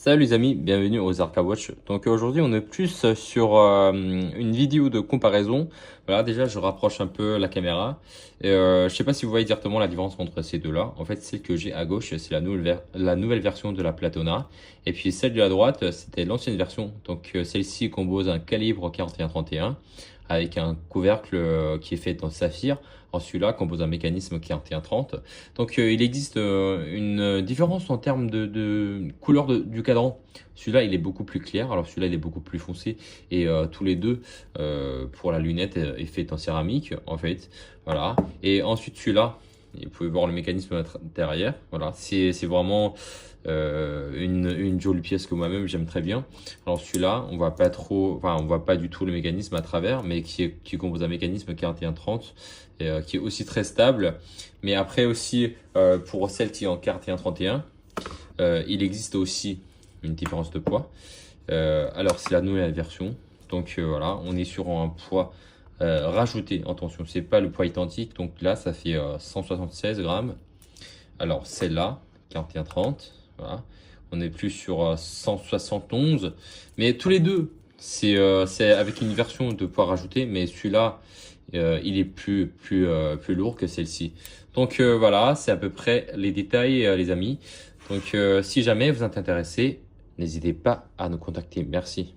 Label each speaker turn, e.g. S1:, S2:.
S1: Salut les amis, bienvenue aux Arca Watch. Donc aujourd'hui on est plus sur une vidéo de comparaison. Voilà, déjà je rapproche un peu la caméra. Je sais pas si vous voyez directement la différence entre ces deux-là. En fait, celle que j'ai à gauche, c'est la nouvelle version de la Platona. Et puis celle de la droite, c'était l'ancienne version. Donc celle-ci compose un calibre 41-31 avec un couvercle qui est fait en saphir. En celui-là compose un mécanisme 41-30. Donc il existe une différence en termes de couleur du cadran. Celui-là il est beaucoup plus clair, alors celui-là il est beaucoup plus foncé et tous les deux pour la lunette est fait en céramique en fait. Voilà. Et ensuite celui-là, vous pouvez voir le mécanisme derrière. Voilà, c'est vraiment une jolie pièce que moi-même j'aime très bien. Alors celui-là, on voit pas trop, enfin on voit pas du tout le mécanisme à travers, mais qui compose un mécanisme 41-30 et qui est aussi très stable. Mais après aussi pour celle qui est en 41-31, il existe aussi une différence de poids. Alors c'est la nouvelle version, donc voilà, on est sur un poids rajouté. Attention, c'est pas le poids identique, donc là ça fait 176 grammes. Alors celle-là, 41-30, voilà. On est plus sur 171. Mais tous les deux, c'est avec une version de poids rajouté, mais celui-là, il est plus lourd que celle-ci. Donc voilà, c'est à peu près les détails, les amis. Donc si jamais vous êtes intéressé, n'hésitez pas à nous contacter. Merci.